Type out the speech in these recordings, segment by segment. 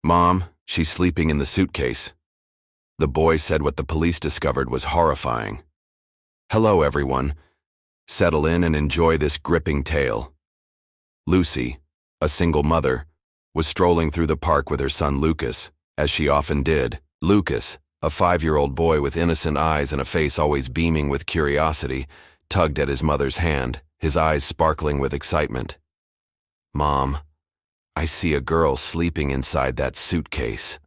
"Mom, she's sleeping in the suitcase." The boy said what the police discovered was horrifying. Hello, everyone. Settle in and enjoy this gripping tale. Lucy, a single mother, was strolling through the park with her son Lucas, as she often did. Lucas, a 5-year-old boy with innocent eyes and a face always beaming with curiosity, tugged at his mother's hand, his eyes sparkling with excitement. "Mom, I see a girl sleeping inside that suitcase,"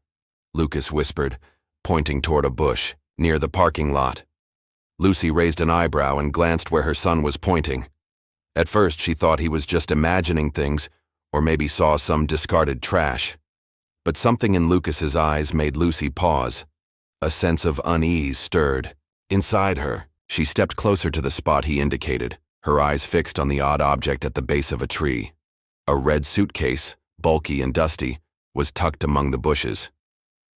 Lucas whispered, pointing toward a bush near the parking lot. Lucy raised an eyebrow and glanced where her son was pointing. At first, she thought he was just imagining things or maybe saw some discarded trash. But something in Lucas's eyes made Lucy pause. A sense of unease stirred. Inside her, she stepped closer to the spot he indicated, her eyes fixed on the odd object at the base of a tree. A red suitcase, bulky and dusty, was tucked among the bushes.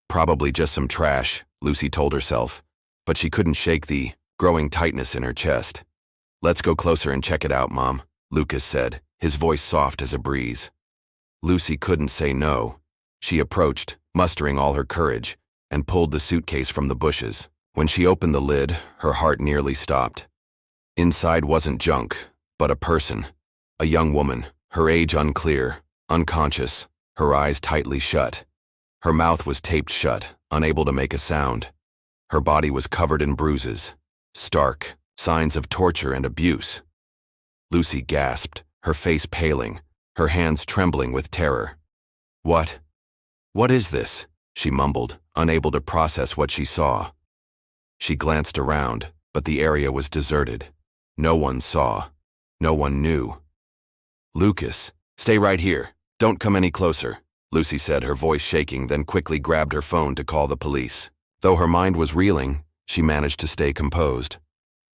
Probably just some trash, Lucy told herself, but she couldn't shake the growing tightness in her chest. "Let's go closer and check it out, Mom," Lucas said, his voice soft as a breeze. Lucy couldn't say no. She approached, mustering all her courage, and pulled the suitcase from the bushes. When she opened the lid, her heart nearly stopped. Inside wasn't junk, but a person. A young woman, her age unclear, unconscious, her eyes tightly shut. Her mouth was taped shut, unable to make a sound. Her body was covered in bruises, stark, signs of torture and abuse. Lucy gasped, her face paling, her hands trembling with terror. What is this?" she mumbled, unable to process what she saw. She glanced around, but the area was deserted. No one saw. No one knew. "Lucas, stay right here. Don't come any closer," Lucy said, her voice shaking, then quickly grabbed her phone to call the police. Though her mind was reeling, she managed to stay composed.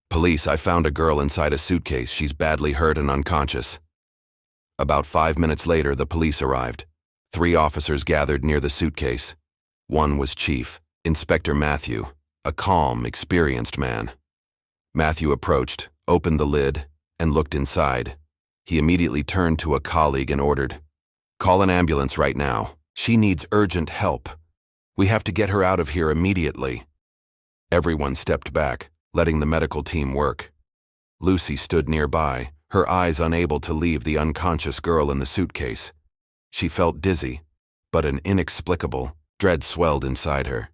"Police, I found a girl inside a suitcase. She's badly hurt and unconscious." About 5 minutes later, the police arrived. 3 officers gathered near the suitcase. One was Chief, Inspector Matthew, a calm, experienced man. Matthew approached, opened the lid, and looked inside. He immediately turned to a colleague and ordered, "Call an ambulance right now. She needs urgent help. We have to get her out of here immediately." Everyone stepped back, letting the medical team work. Lucy stood nearby, her eyes unable to leave the unconscious girl in the suitcase. She felt dizzy, but an inexplicable dread swelled inside her.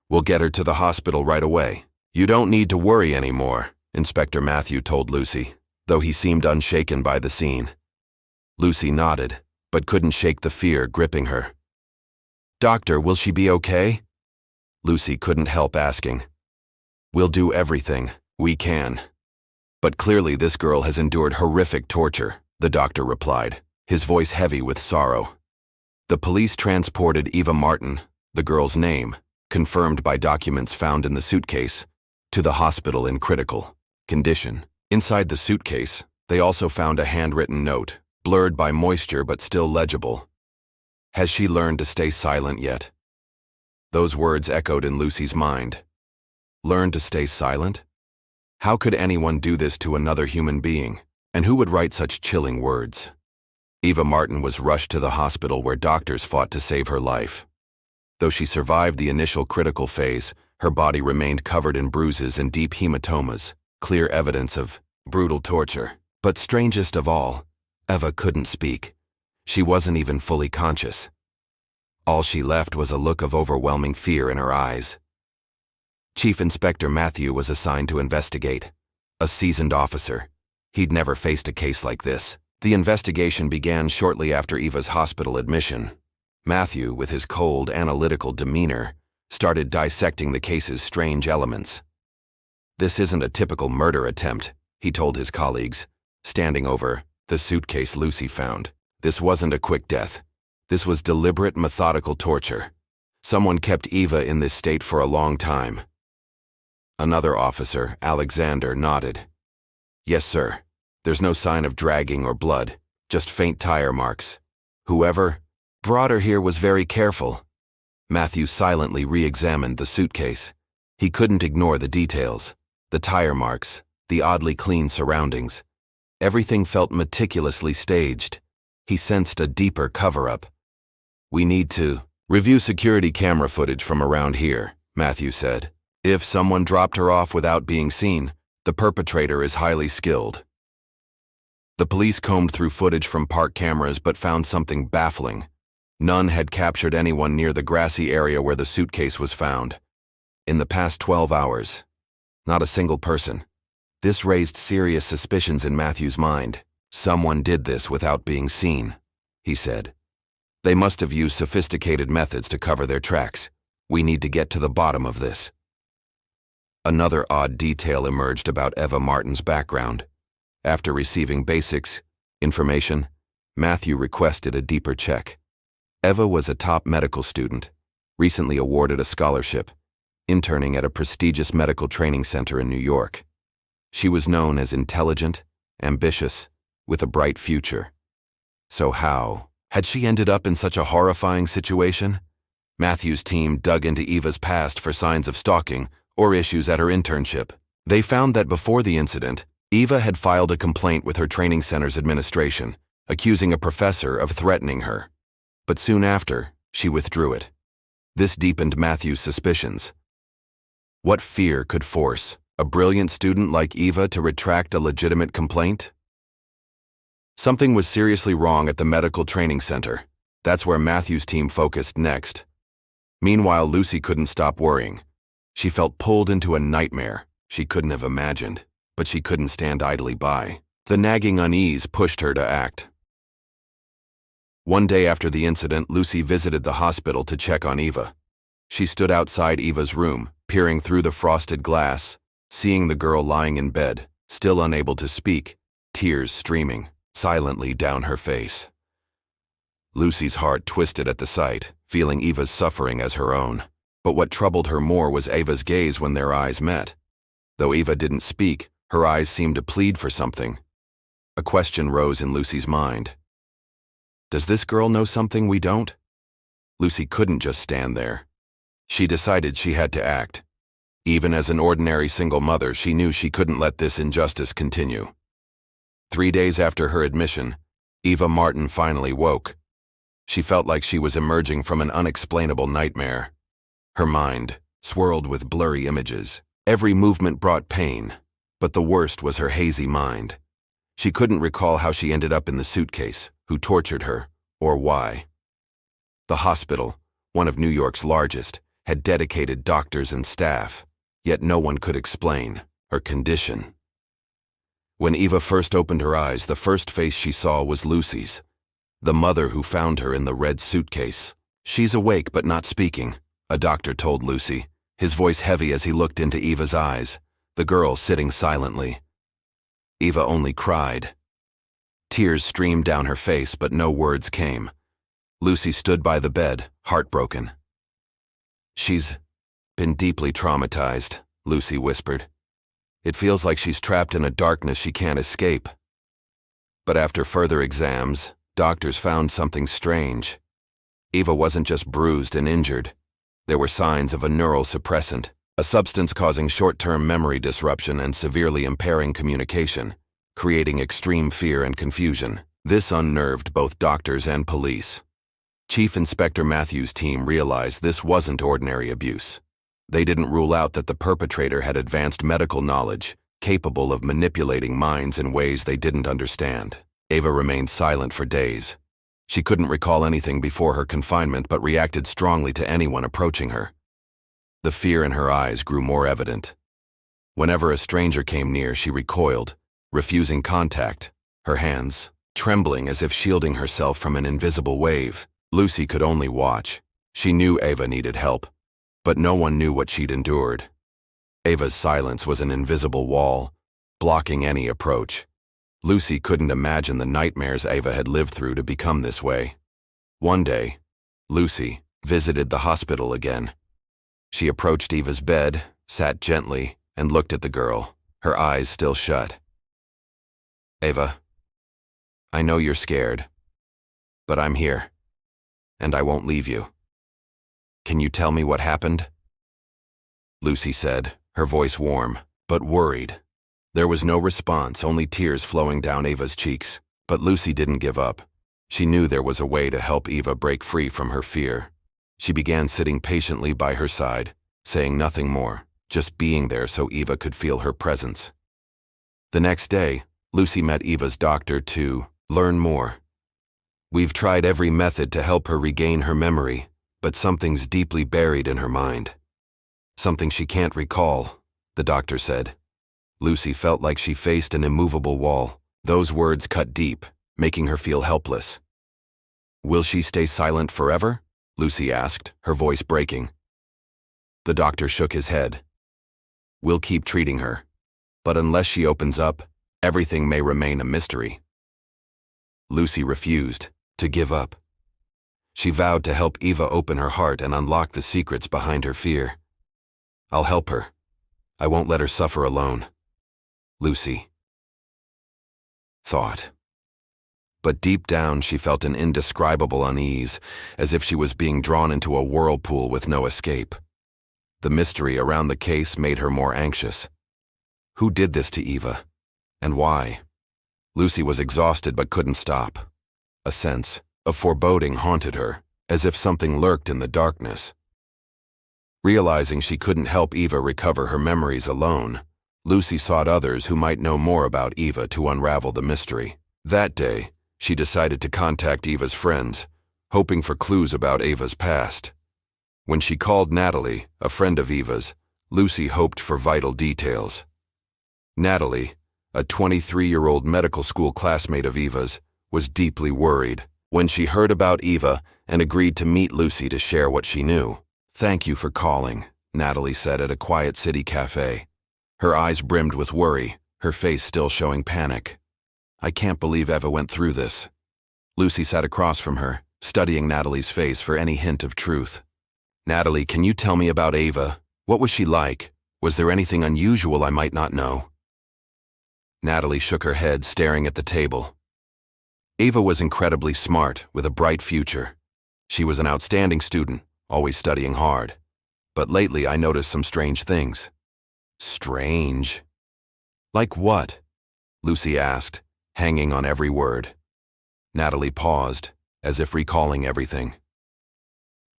"We'll get her to the hospital right away. You don't need to worry anymore," Inspector Matthew told Lucy, though he seemed unshaken by the scene. Lucy nodded, but couldn't shake the fear gripping her. "Doctor, will she be okay?" Lucy couldn't help asking. "We'll do everything we can." "But clearly this girl has endured horrific torture," the doctor replied, his voice heavy with sorrow. The police transported Eva Martin, the girl's name, confirmed by documents found in the suitcase, to the hospital in critical condition. Inside the suitcase, they also found a handwritten note, blurred by moisture but still legible. "Has she learned to stay silent yet?" Those words echoed in Lucy's mind. Learn to stay silent? How could anyone do this to another human being? And who would write such chilling words? Eva Martin was rushed to the hospital where doctors fought to save her life. Though she survived the initial critical phase, her body remained covered in bruises and deep hematomas, clear evidence of brutal torture. But strangest of all, Eva couldn't speak. She wasn't even fully conscious. All she left was a look of overwhelming fear in her eyes. Chief Inspector Matthew was assigned to investigate. A seasoned officer. He'd never faced a case like this. The investigation began shortly after Eva's hospital admission. Matthew, with his cold, analytical demeanor, started dissecting the case's strange elements. "This isn't a typical murder attempt," he told his colleagues, standing over the suitcase Lucy found. "This wasn't a quick death. This was deliberate, methodical torture. Someone kept Eva in this state for a long time." Another officer, Alexander, nodded. "Yes, sir. There's no sign of dragging or blood, just faint tire marks. Whoever brought her here was very careful." Matthew silently re-examined the suitcase. He couldn't ignore the details, the tire marks, the oddly clean surroundings. Everything felt meticulously staged. He sensed a deeper cover-up. "We need to Review security camera footage from around here, Matthew said. If someone dropped her off without being seen, the perpetrator is highly skilled. The police combed through footage from park cameras but found something baffling. None had captured anyone near the grassy area where the suitcase was found. In the past 12 hours. Not a single person. This raised serious suspicions in Matthew's mind. Someone did this without being seen, he said. They must have used sophisticated methods to cover their tracks. We need to get to the bottom of this. Another odd detail emerged about Eva Martin's background. After receiving information, Matthew requested a deeper check. Eva was a top medical student, recently awarded a scholarship, interning at a prestigious medical training center in New York. She was known as intelligent, ambitious, with a bright future. So how had she ended up in such a horrifying situation? Matthew's team dug into Eva's past for signs of stalking or issues at her internship. They found that before the incident, Eva had filed a complaint with her training center's administration, accusing a professor of threatening her. But soon after, she withdrew it. This deepened Matthew's suspicions. What fear could force a brilliant student like Eva to retract a legitimate complaint? Something was seriously wrong at the medical training center. That's where Matthew's team focused next. Meanwhile, Lucy couldn't stop worrying. She felt pulled into a nightmare she couldn't have imagined, but she couldn't stand idly by. The nagging unease pushed her to act. One day after the incident, Lucy visited the hospital to check on Eva. She stood outside Eva's room, peering through the frosted glass, seeing the girl lying in bed, still unable to speak, tears streaming silently down her face. Lucy's heart twisted at the sight, feeling Eva's suffering as her own. But what troubled her more was Eva's gaze when their eyes met. Though Eva didn't speak, her eyes seemed to plead for something. A question rose in Lucy's mind. Does this girl know something we don't? Lucy couldn't just stand there. She decided she had to act. Even as an ordinary single mother, she knew she couldn't let this injustice continue. 3 days after her admission, Eva Martin finally woke. She felt like she was emerging from an unexplainable nightmare. Her mind swirled with blurry images. Every movement brought pain, but the worst was her hazy mind. She couldn't recall how she ended up in the suitcase, who tortured her, or why. The hospital, one of New York's largest, had dedicated doctors and staff, yet no one could explain her condition. When Eva first opened her eyes, the first face she saw was Lucy's, the mother who found her in the red suitcase. She's awake but not speaking, a doctor told Lucy, his voice heavy as he looked into Eva's eyes, the girl sitting silently. Eva only cried. Tears streamed down her face, but no words came. Lucy stood by the bed, heartbroken. She's been deeply traumatized, Lucy whispered. It feels like she's trapped in a darkness she can't escape. But after further exams, doctors found something strange. Eva wasn't just bruised and injured. There were signs of a neural suppressant, a substance causing short-term memory disruption and severely impairing communication, creating extreme fear and confusion. This unnerved both doctors and police. Chief Inspector Matthews' team realized this wasn't ordinary abuse. They didn't rule out that the perpetrator had advanced medical knowledge, capable of manipulating minds in ways they didn't understand. Eva remained silent for days. She couldn't recall anything before her confinement but reacted strongly to anyone approaching her. The fear in her eyes grew more evident. Whenever a stranger came near, she recoiled, refusing contact, her hands trembling as if shielding herself from an invisible wave. Lucy could only watch. She knew Eva needed help, but no one knew what she'd endured. Eva's silence was an invisible wall, blocking any approach. Lucy couldn't imagine the nightmares Eva had lived through to become this way. One day, Lucy visited the hospital again. She approached Eva's bed, sat gently, and looked at the girl, her eyes still shut. Eva, I know you're scared, but I'm here, and I won't leave you. Can you tell me what happened? Lucy said, her voice warm, but worried. There was no response, only tears flowing down Eva's cheeks. But Lucy didn't give up. She knew there was a way to help Eva break free from her fear. She began sitting patiently by her side, saying nothing more, just being there so Eva could feel her presence. The next day, Lucy met Eva's doctor to learn more. "We've tried every method to help her regain her memory, but something's deeply buried in her mind. Something she can't recall," the doctor said. Lucy felt like she faced an immovable wall. Those words cut deep, making her feel helpless. "Will she stay silent forever?" Lucy asked, her voice breaking. The doctor shook his head. "We'll keep treating her, but unless she opens up, everything may remain a mystery." Lucy refused to give up. She vowed to help Eva open her heart and unlock the secrets behind her fear. "I'll help her. I won't let her suffer alone," Lucy thought. But deep down she felt an indescribable unease, as if she was being drawn into a whirlpool with no escape. The mystery around the case made her more anxious. Who did this to Eva? And why? Lucy was exhausted but couldn't stop. A sense of foreboding haunted her, as if something lurked in the darkness. Realizing she couldn't help Eva recover her memories alone, Lucy sought others who might know more about Eva to unravel the mystery. That day, she decided to contact Eva's friends, hoping for clues about Eva's past. When she called Natalie, a friend of Eva's, Lucy hoped for vital details. Natalie, a 23-year-old medical school classmate of Eva's, was deeply worried when she heard about Eva and agreed to meet Lucy to share what she knew. "Thank you for calling," Natalie said at a quiet city cafe. Her eyes brimmed with worry, her face still showing panic. "I can't believe Eva went through this." Lucy sat across from her, studying Natalie's face for any hint of truth. "Natalie, can you tell me about Eva? What was she like? Was there anything unusual I might not know?" Natalie shook her head, staring at the table. Eva was incredibly smart, with a bright future. She was an outstanding student, always studying hard. But lately I noticed some strange things. "Strange? Like what?" Lucy asked, hanging on every word. Natalie paused, as if recalling everything.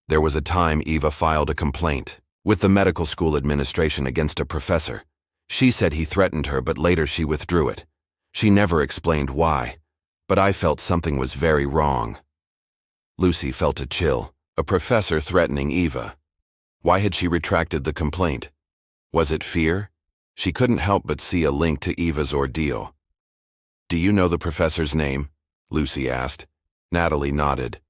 "There was a time Eva filed a complaint with the medical school administration against a professor. She said he threatened her, but later she withdrew it. She never explained why, but I felt something was very wrong." Lucy felt a chill. A professor threatening Eva. Why had she retracted the complaint? Was it fear? She couldn't help but see a link to Eva's ordeal. "Do you know the professor's name?" Lucy asked. Natalie nodded.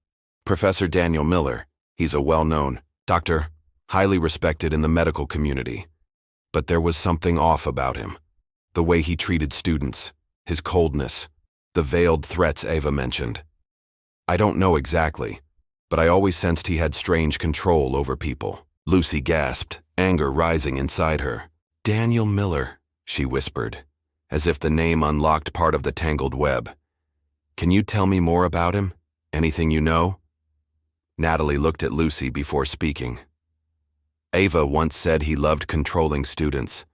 "Professor Daniel Miller. He's a well-known doctor, highly respected in the medical community. But there was something off about him. The way he treated students, his coldness, the veiled threats Eva mentioned. I don't know exactly, but I always sensed he had strange control over people." Lucy gasped, anger rising inside her. "Daniel Miller," she whispered, as if the name unlocked part of the tangled web. "Can you tell me more about him? Anything you know?" Natalie looked at Lucy before speaking. "Eva once said he loved controlling students.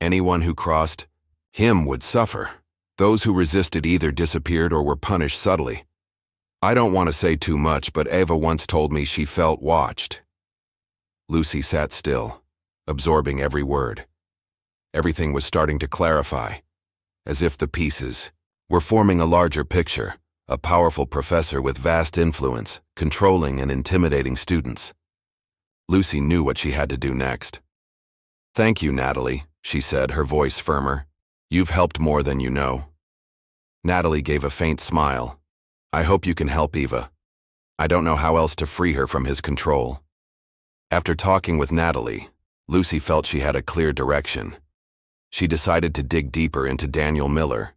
Anyone who crossed him would suffer. Those who resisted either disappeared or were punished subtly. I don't want to say too much, but Eva once told me she felt watched." Lucy sat still, absorbing every word. Everything was starting to clarify, as if the pieces were forming a larger picture, a powerful professor with vast influence, controlling and intimidating students. Lucy knew what she had to do next. "Thank you, Natalie," she said, her voice firmer. "You've helped more than you know." Natalie gave a faint smile. "I hope you can help Eva. I don't know how else to free her from his control." After talking with Natalie, Lucy felt she had a clear direction. She decided to dig deeper into Daniel Miller.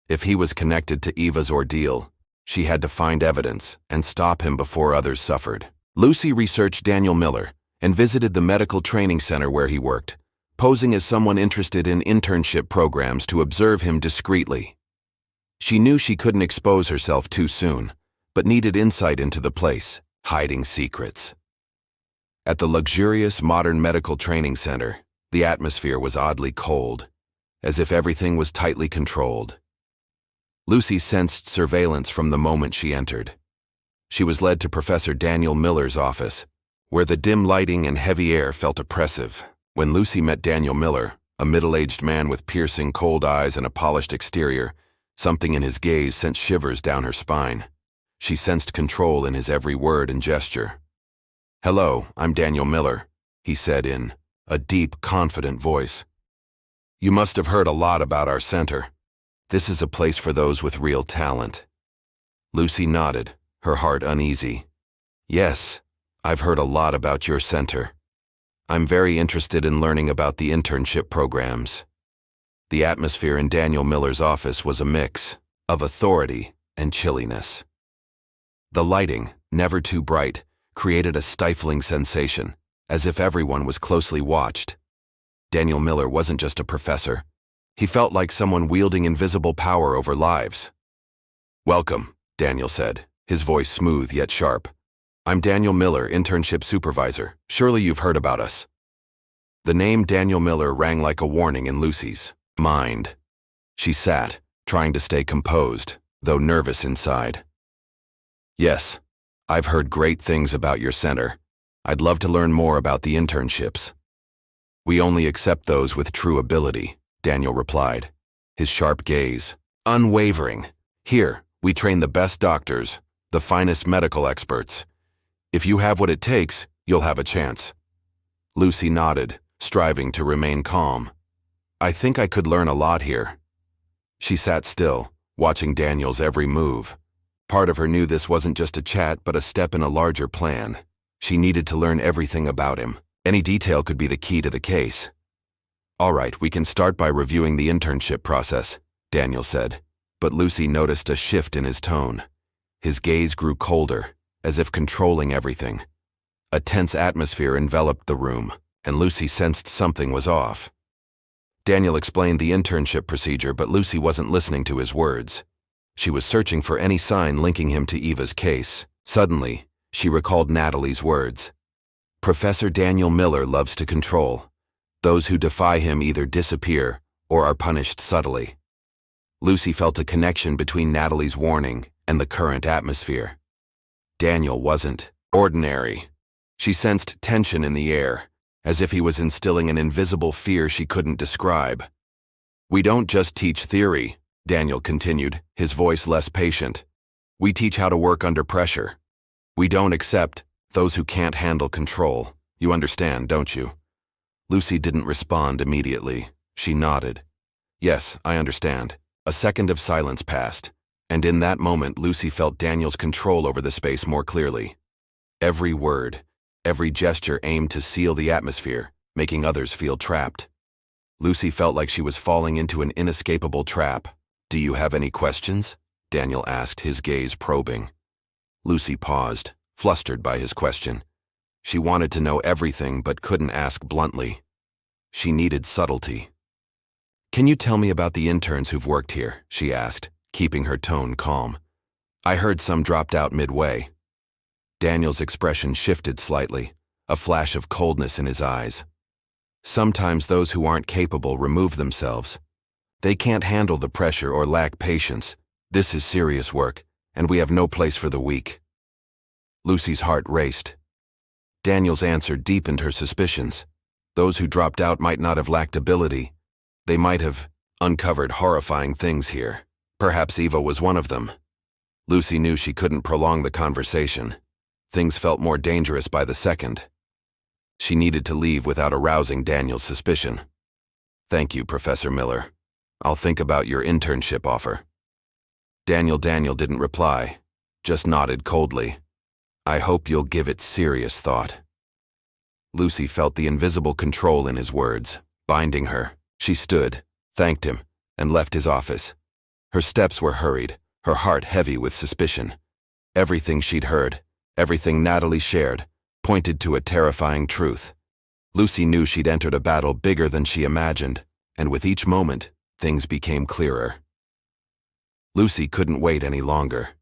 If he was connected to Eva's ordeal, she had to find evidence and stop him before others suffered. Lucy researched Daniel Miller and visited the medical training center where he worked, posing as someone interested in internship programs to observe him discreetly. She knew she couldn't expose herself too soon, but needed insight into the place, hiding secrets. At the luxurious modern medical training center, the atmosphere was oddly cold, as if everything was tightly controlled. Lucy sensed surveillance from the moment she entered. She was led to Professor Daniel Miller's office, where the dim lighting and heavy air felt oppressive. When Lucy met Daniel Miller, a middle-aged man with piercing cold eyes and a polished exterior, something in his gaze sent shivers down her spine. She sensed control in his every word and gesture. "Hello, I'm Daniel Miller," he said in a deep, confident voice. "You must have heard a lot about our center. This is a place for those with real talent." Lucy nodded, her heart uneasy. "Yes, I've heard a lot about your center. I'm very interested in learning about the internship programs." The atmosphere in Daniel Miller's office was a mix of authority and chilliness. The lighting, never too bright, created a stifling sensation, as if everyone was closely watched. Daniel Miller wasn't just a professor. He felt like someone wielding invisible power over lives. "Welcome," Daniel said, his voice smooth yet sharp. "I'm Daniel Miller, internship supervisor. Surely you've heard about us." The name Daniel Miller rang like a warning in Lucy's mind. She sat, trying to stay composed, though nervous inside. "Yes, I've heard great things about your center. I'd love to learn more about the internships." "We only accept those with true ability," Daniel replied, his sharp gaze unwavering. "Here, we train the best doctors, the finest medical experts. If you have what it takes, you'll have a chance." Lucy nodded, striving to remain calm. "I think I could learn a lot here." She sat still, watching Daniel's every move. Part of her knew this wasn't just a chat but a step in a larger plan. She needed to learn everything about him. Any detail could be the key to the case. "All right, we can start by reviewing the internship process," Daniel said, but Lucy noticed a shift in his tone. His gaze grew colder, as if controlling everything. A tense atmosphere enveloped the room, and Lucy sensed something was off. Daniel explained the internship procedure, but Lucy wasn't listening to his words. She was searching for any sign linking him to Eva's case. Suddenly, she recalled Natalie's words. "Professor Daniel Miller loves to control. Those who defy him either disappear or are punished subtly." Lucy felt a connection between Natalie's warning and the current atmosphere. Daniel wasn't ordinary. She sensed tension in the air, as if he was instilling an invisible fear she couldn't describe. "We don't just teach theory," Daniel continued, his voice less patient. "We teach how to work under pressure. We don't accept those who can't handle control. You understand, don't you?" Lucy didn't respond immediately. She nodded. "Yes, I understand." A second of silence passed, and in that moment Lucy felt Daniel's control over the space more clearly. Every word, every gesture aimed to seal the atmosphere, making others feel trapped. Lucy felt like she was falling into an inescapable trap. "Do you have any questions?" Daniel asked, his gaze probing. Lucy paused, flustered by his question. She wanted to know everything but couldn't ask bluntly. She needed subtlety. "Can you tell me about the interns who've worked here?" she asked, keeping her tone calm. "I heard some dropped out midway." Daniel's expression shifted slightly, a flash of coldness in his eyes. "Sometimes those who aren't capable remove themselves. They can't handle the pressure or lack patience. This is serious work, and we have no place for the weak." Lucy's heart raced. Daniel's answer deepened her suspicions. Those who dropped out might not have lacked ability. They might have uncovered horrifying things here. Perhaps Eva was one of them. Lucy knew she couldn't prolong the conversation. Things felt more dangerous by the second. She needed to leave without arousing Daniel's suspicion. "Thank you, Professor Miller. I'll think about your internship offer." Daniel didn't reply, just nodded coldly. "I hope you'll give it serious thought." Lucy felt the invisible control in his words, binding her. She stood, thanked him, and left his office. Her steps were hurried, her heart heavy with suspicion. Everything she'd heard, everything Natalie shared, pointed to a terrifying truth. Lucy knew she'd entered a battle bigger than she imagined, and with each moment, things became clearer. Lucy couldn't wait any longer.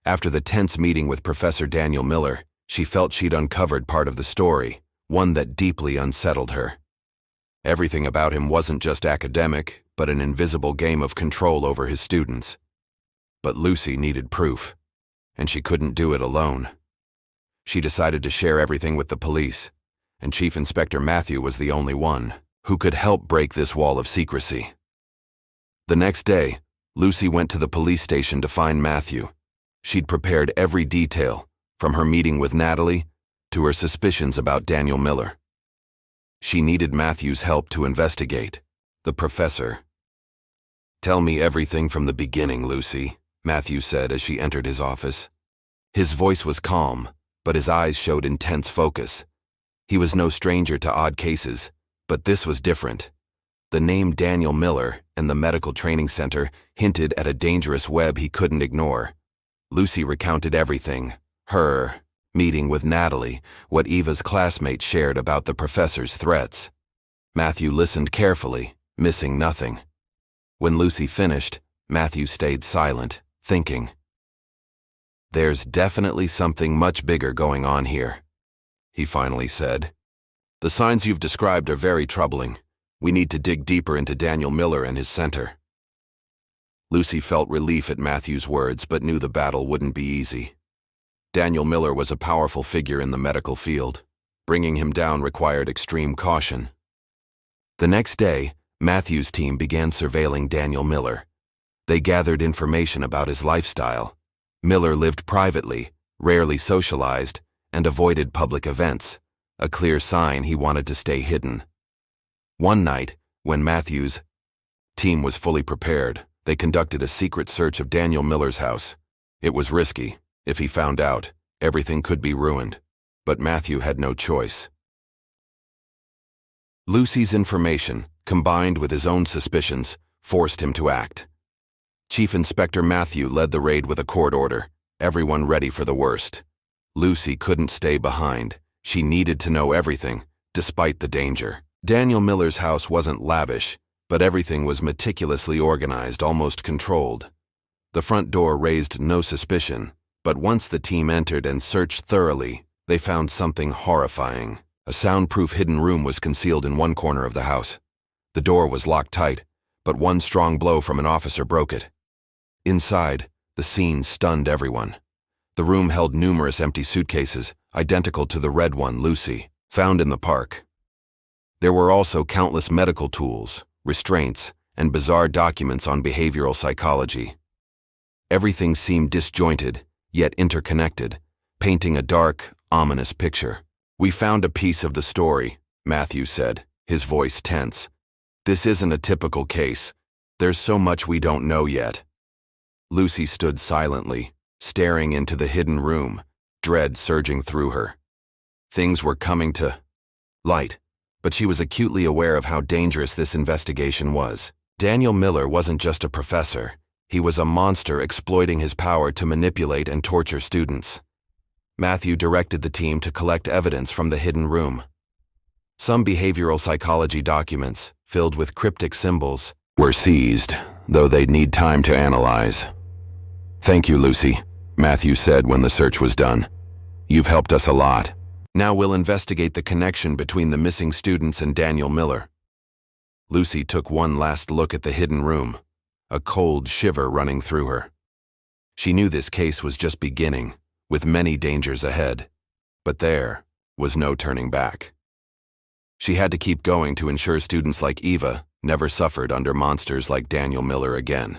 After the tense meeting with Professor Daniel Miller, she felt she'd uncovered part of the story, one that deeply unsettled her. Everything about him wasn't just academic, but an invisible game of control over his students. But Lucy needed proof, and she couldn't do it alone. She decided to share everything with the police, and Chief Inspector Matthew was the only one who could help break this wall of secrecy. The next day, Lucy went to the police station to find Matthew. She'd prepared every detail, from her meeting with Natalie to her suspicions about Daniel Miller. She needed Matthew's help to investigate the professor. "Tell me everything from the beginning, Lucy," Matthew said as she entered his office. His voice was calm, but his eyes showed intense focus. He was no stranger to odd cases, but this was different. The name Daniel Miller and the medical training center hinted at a dangerous web he couldn't ignore. Lucy recounted everything: her meeting with Natalie, what Eva's classmates shared about the professor's threats. Matthew listened carefully, missing nothing. When Lucy finished, Matthew stayed silent, thinking. "There's definitely something much bigger going on here," he finally said. "The signs you've described are very troubling. We need to dig deeper into Daniel Miller and his center." Lucy felt relief at Matthew's words, but knew the battle wouldn't be easy. Daniel Miller was a powerful figure in the medical field. Bringing him down required extreme caution. The next day, Matthew's team began surveilling Daniel Miller. They gathered information about his lifestyle. Miller lived privately, rarely socialized, and avoided public events, a clear sign he wanted to stay hidden. One night, when Matthew's team was fully prepared, they conducted a secret search of Daniel Miller's house. It was risky. If he found out, everything could be ruined. But Matthew had no choice. Lucy's information, combined with his own suspicions, forced him to act. Chief Inspector Matthew led the raid with a court order, everyone ready for the worst. Lucy couldn't stay behind. She needed to know everything, despite the danger. Daniel Miller's house wasn't lavish, but everything was meticulously organized, almost controlled. The front door raised no suspicion, but once the team entered and searched thoroughly, they found something horrifying. A soundproof hidden room was concealed in one corner of the house. The door was locked tight, but one strong blow from an officer broke it. Inside, the scene stunned everyone. The room held numerous empty suitcases, identical to the red one Lucy found in the park. There were also countless medical tools, restraints, and bizarre documents on behavioral psychology. Everything seemed disjointed, yet interconnected, painting a dark, ominous picture. "We found a piece of the story," Matthew said, his voice tense. "This isn't a typical case. There's so much we don't know yet." Lucy stood silently, staring into the hidden room, dread surging through her. Things were coming to light, but she was acutely aware of how dangerous this investigation was. Daniel Miller wasn't just a professor. He was a monster exploiting his power to manipulate and torture students. Matthew directed the team to collect evidence from the hidden room. Some behavioral psychology documents, filled with cryptic symbols, were seized, though they'd need time to analyze. "Thank you, Lucy," Matthew said when the search was done. "You've helped us a lot. Now we'll investigate the connection between the missing students and Daniel Miller." Lucy took one last look at the hidden room, a cold shiver running through her. She knew this case was just beginning, with many dangers ahead, but there was no turning back. She had to keep going to ensure students like Eva never suffered under monsters like Daniel Miller again.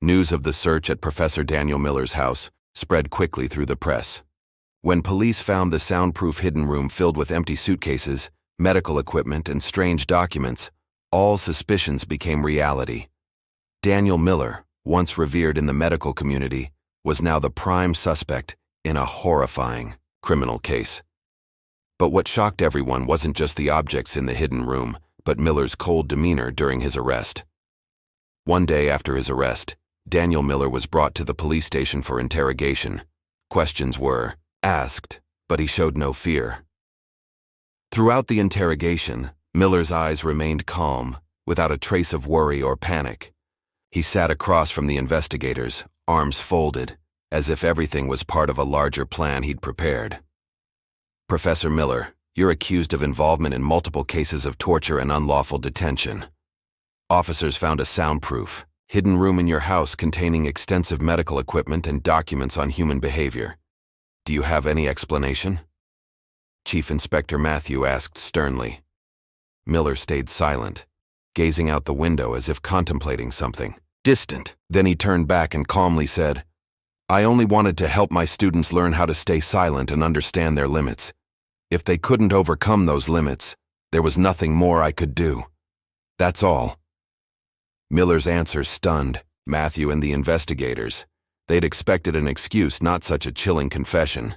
News of the search at Professor Daniel Miller's house spread quickly through the press. When police found the soundproof hidden room filled with empty suitcases, medical equipment, and strange documents, all suspicions became reality. Daniel Miller, once revered in the medical community, was now the prime suspect in a horrifying criminal case. But what shocked everyone wasn't just the objects in the hidden room, but Miller's cold demeanor during his arrest. One day after his arrest, Daniel Miller was brought to the police station for interrogation. Questions were asked, but he showed no fear. Throughout the interrogation, Miller's eyes remained calm, without a trace of worry or panic. He sat across from the investigators, arms folded, as if everything was part of a larger plan he'd prepared. "Professor Miller, you're accused of involvement in multiple cases of torture and unlawful detention. Officers found a soundproof, Hidden room in your house containing extensive medical equipment and documents on human behavior. Do you have any explanation? Chief Inspector Matthew asked sternly. Miller stayed silent, gazing out the window as if contemplating something distant. Then he turned back and calmly said, I only wanted to help my students learn how to stay silent and understand their limits. If they couldn't overcome those limits, there was nothing more I could do. That's all. Miller's answer stunned Matthew and the investigators. They'd expected an excuse, not such a chilling confession.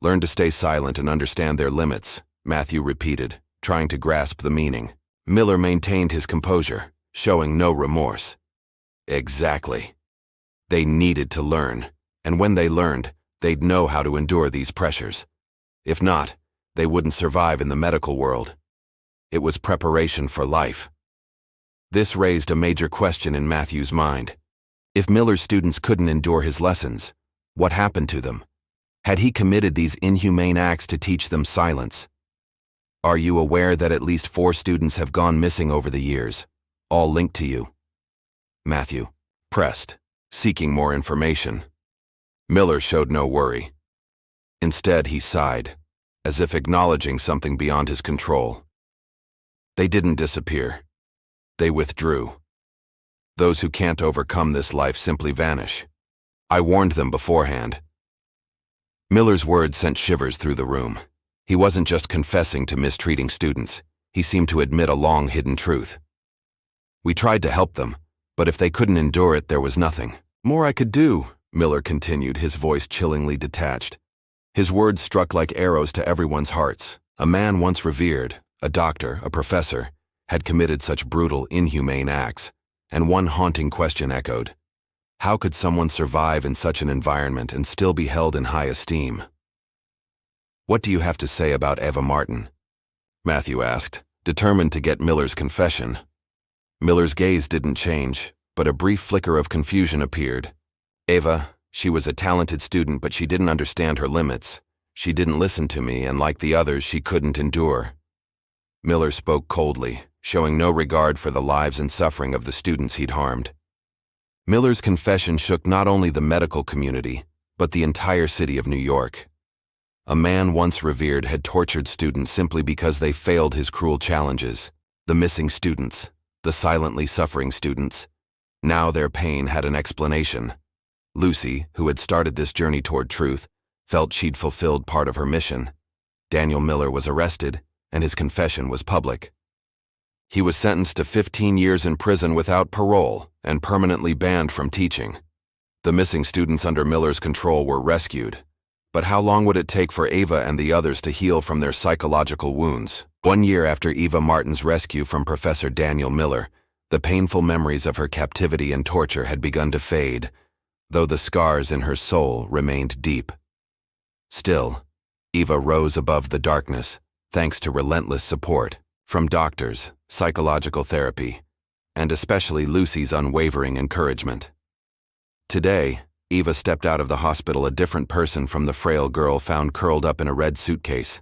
Learn to stay silent and understand their limits, Matthew repeated, trying to grasp the meaning. Miller maintained his composure, showing no remorse. Exactly. They needed to learn, and when they learned, they'd know how to endure these pressures. If not, they wouldn't survive in the medical world. It was preparation for life. This raised a major question in Matthew's mind. If Miller's students couldn't endure his lessons, what happened to them? Had he committed these inhumane acts to teach them silence? Are you aware that at least 4 students have gone missing over the years, all linked to you? Matthew pressed, seeking more information. Miller showed no worry. Instead, he sighed, as if acknowledging something beyond his control. They didn't disappear. They withdrew. Those who can't overcome this life simply vanish. I warned them beforehand. Miller's words sent shivers through the room. He wasn't just confessing to mistreating students. He seemed to admit a long-hidden truth. We tried to help them, but if they couldn't endure it, there was nothing more I could do, Miller continued, his voice chillingly detached. His words struck like arrows to everyone's hearts. A man once revered, a doctor, a professor, had committed such brutal, inhumane acts, and one haunting question echoed. How could someone survive in such an environment and still be held in high esteem? What do you have to say about Eva Martin? Matthew asked, determined to get Miller's confession. Miller's gaze didn't change, but a brief flicker of confusion appeared. Eva, she was a talented student, but she didn't understand her limits. She didn't listen to me, and like the others, she couldn't endure. Miller spoke coldly, showing no regard for the lives and suffering of the students he'd harmed. Miller's confession shook not only the medical community, but the entire city of New York. A man once revered had tortured students simply because they failed his cruel challenges. The missing students, the silently suffering students. Now their pain had an explanation. Lucy, who had started this journey toward truth, felt she'd fulfilled part of her mission. Daniel Miller was arrested, and his confession was public. He was sentenced to 15 years in prison without parole and permanently banned from teaching. The missing students under Miller's control were rescued. But how long would it take for Eva and the others to heal from their psychological wounds? 1 year after Eva Martin's rescue from Professor Daniel Miller, the painful memories of her captivity and torture had begun to fade, though the scars in her soul remained deep. Still, Eva rose above the darkness, thanks to relentless support from doctors, psychological therapy, and especially Lucy's unwavering encouragement. Today, Eva stepped out of the hospital a different person from the frail girl found curled up in a red suitcase.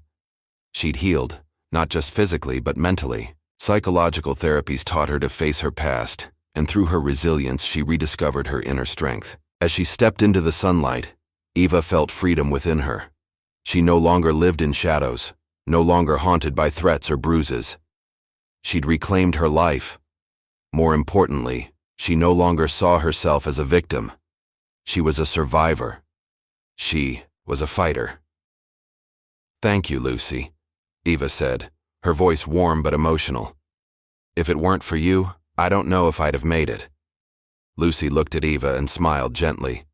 She'd healed, not just physically but mentally. Psychological therapies taught her to face her past, and through her resilience she rediscovered her inner strength. As she stepped into the sunlight, Eva felt freedom within her. She no longer lived in shadows, no longer haunted by threats or bruises. She'd reclaimed her life. More importantly, she no longer saw herself as a victim. She was a survivor. She was a fighter. "Thank you, Lucy," Eva said, her voice warm but emotional. "If it weren't for you, I don't know if I'd have made it." Lucy looked at Eva and smiled gently.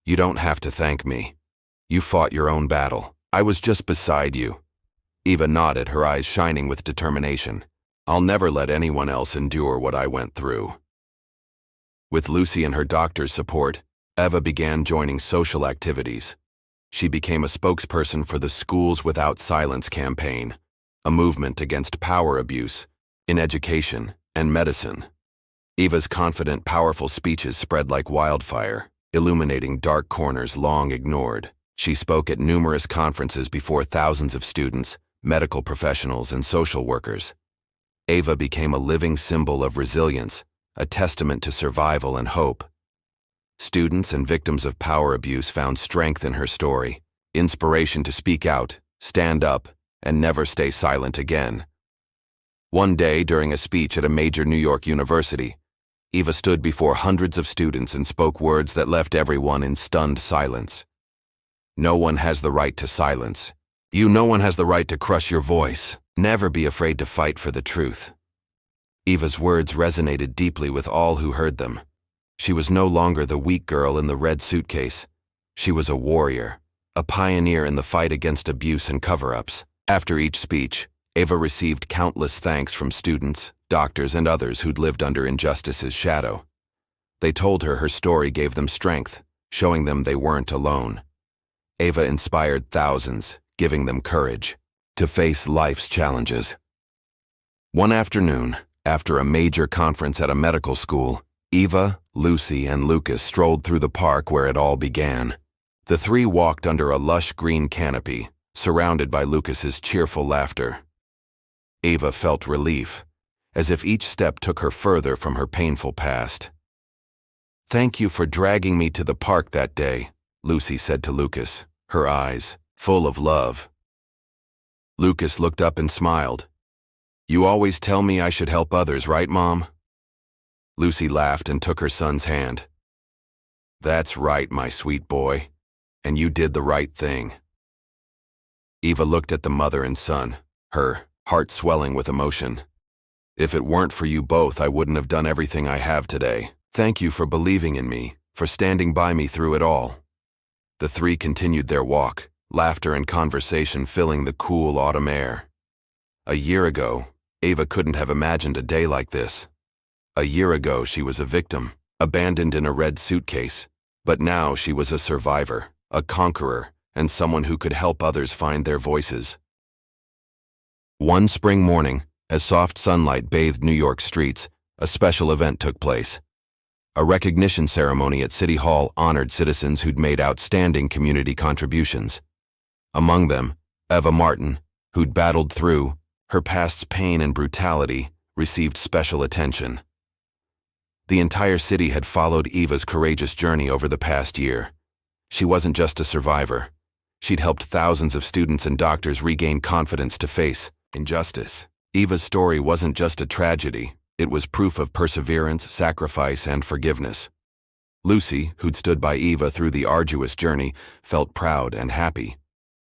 "You don't have to thank me. You fought your own battle. I was just beside you." Eva nodded, her eyes shining with determination. "I'll never let anyone else endure what I went through." With Lucy and her doctor's support, Eva began joining social activities. She became a spokesperson for the Schools Without Silence campaign, a movement against power abuse in education and medicine. Eva's confident, powerful speeches spread like wildfire, illuminating dark corners long ignored. She spoke at numerous conferences before thousands of students, medical professionals, and social workers. Eva became a living symbol of resilience, a testament to survival and hope. Students and victims of power abuse found strength in her story, inspiration to speak out, stand up, and never stay silent again. One day, during a speech at a major New York university, Eva stood before hundreds of students and spoke words that left everyone in stunned silence. No one has the right to silence. No one has the right to crush your voice. Never be afraid to fight for the truth. Eva's words resonated deeply with all who heard them. She was no longer the weak girl in the red suitcase. She was a warrior, a pioneer in the fight against abuse and cover-ups. After each speech, Eva received countless thanks from students, doctors, and others who'd lived under injustice's shadow. They told her story gave them strength, showing them they weren't alone. Eva inspired thousands, giving them courage to face life's challenges. One afternoon, after a major conference at a medical school, Eva, Lucy, and Lucas strolled through the park where it all began. The three walked under a lush green canopy, surrounded by Lucas's cheerful laughter. Eva felt relief, as if each step took her further from her painful past. "Thank you for dragging me to the park that day," Lucy said to Lucas, her eyes full of love. Lucas looked up and smiled. "You always tell me I should help others, right, Mom?" Lucy laughed and took her son's hand. "That's right, my sweet boy, and you did the right thing." Eva looked at the mother and son, her heart swelling with emotion. "If it weren't for you both, I wouldn't have done everything I have today. Thank you for believing in me, for standing by me through it all." The three continued their walk, laughter and conversation filling the cool autumn air. A year ago, Eva couldn't have imagined a day like this. A year ago, she was a victim, abandoned in a red suitcase. But now she was a survivor, a conqueror, and someone who could help others find their voices. One spring morning, as soft sunlight bathed New York streets, a special event took place. A recognition ceremony at City Hall honored citizens who'd made outstanding community contributions. Among them, Eva Martin, who'd battled through her past's pain and brutality, received special attention. The entire city had followed Eva's courageous journey over the past year. She wasn't just a survivor. She'd helped thousands of students and doctors regain confidence to face injustice. Eva's story wasn't just a tragedy. It was proof of perseverance, sacrifice, and forgiveness. Lucy, who'd stood by Eva through the arduous journey, felt proud and happy.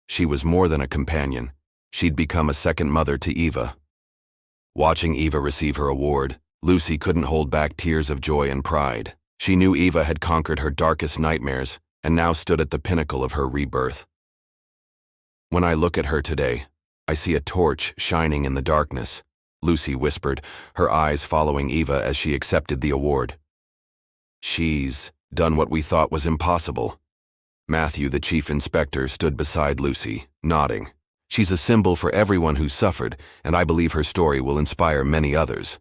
She was more than a companion. She'd become a second mother to Eva. Watching Eva receive her award, Lucy couldn't hold back tears of joy and pride. She knew Eva had conquered her darkest nightmares and now stood at the pinnacle of her rebirth. "When I look at her today, I see a torch shining in the darkness," Lucy whispered, her eyes following Eva as she accepted the award. "She's done what we thought was impossible." Matthew, the chief inspector, stood beside Lucy, nodding. "She's a symbol for everyone who's suffered, and I believe her story will inspire many others."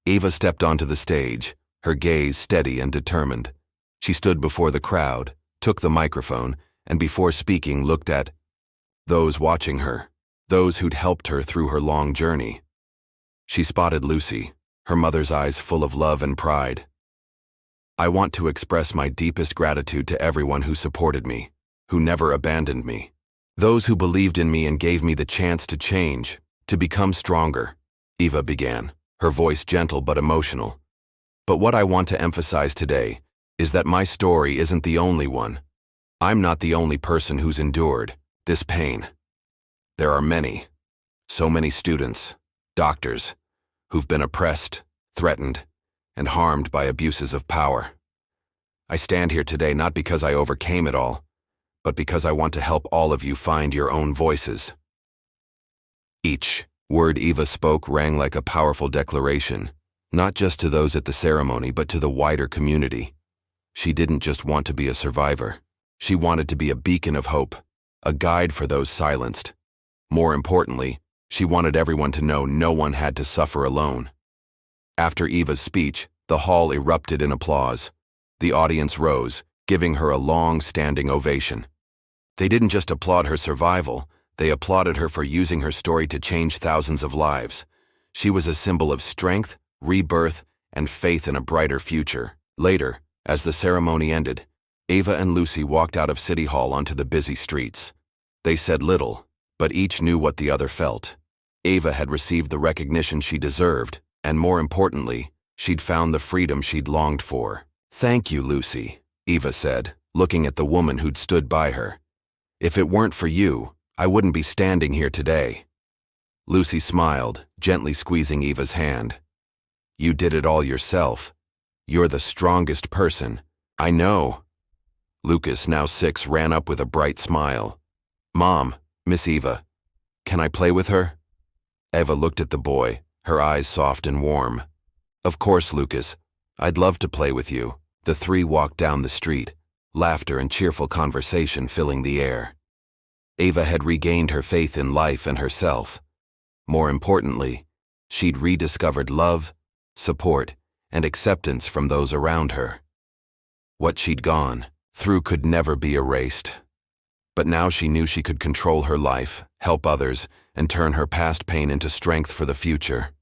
Eva stepped onto the stage, her gaze steady and determined. She stood before the crowd, took the microphone, and before speaking looked at those watching her, those who'd helped her through her long journey. She spotted Lucy, her mother's eyes full of love and pride. "I want to express my deepest gratitude to everyone who supported me, who never abandoned me. Those who believed in me and gave me the chance to change, to become stronger," Eva began, her voice gentle but emotional. "But what I want to emphasize today is that my story isn't the only one. I'm not the only person who's endured this pain. There are many, so many students, doctors, who've been oppressed, threatened, and harmed by abuses of power. I stand here today not because I overcame it all, but because I want to help all of you find your own voices." Each word Eva spoke rang like a powerful declaration, not just to those at the ceremony, but to the wider community. She didn't just want to be a survivor. She wanted to be a beacon of hope, a guide for those silenced. More importantly, she wanted everyone to know no one had to suffer alone. After Eva's speech, the hall erupted in applause. The audience rose, giving her a long-standing ovation. They didn't just applaud her survival, they applauded her for using her story to change thousands of lives. She was a symbol of strength, rebirth, and faith in a brighter future. Later, as the ceremony ended, Eva and Lucy walked out of City Hall onto the busy streets. They said little, but each knew what the other felt. Eva had received the recognition she deserved, and more importantly, she'd found the freedom she'd longed for. "Thank you, Lucy," Eva said, looking at the woman who'd stood by her. "If it weren't for you, I wouldn't be standing here today." Lucy smiled, gently squeezing Eva's hand. "You did it all yourself. You're the strongest person." "I know." Lucas, now 6, ran up with a bright smile. "Mom, Miss Eva, can I play with her?" Eva looked at the boy, her eyes soft and warm. "Of course, Lucas. I'd love to play with you." The three walked down the street, laughter and cheerful conversation filling the air. Eva had regained her faith in life and herself. More importantly, she'd rediscovered love, support, and acceptance from those around her. What she'd gone through could never be erased. But now she knew she could control her life, help others, and turn her past pain into strength for the future.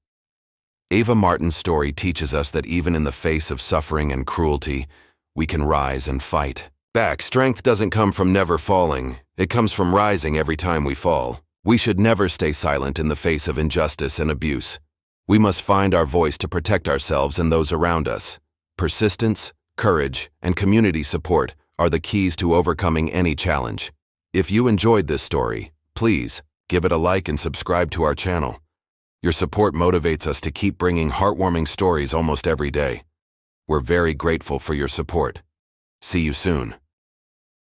Eva Martin's story teaches us that even in the face of suffering and cruelty, we can rise and fight back. Strength doesn't come from never falling. It comes from rising every time we fall. We should never stay silent in the face of injustice and abuse. We must find our voice to protect ourselves and those around us. Persistence, courage, and community support are the keys to overcoming any challenge. If you enjoyed this story, please give it a like and subscribe to our channel. Your support motivates us to keep bringing heartwarming stories almost every day. We're very grateful for your support. See you soon.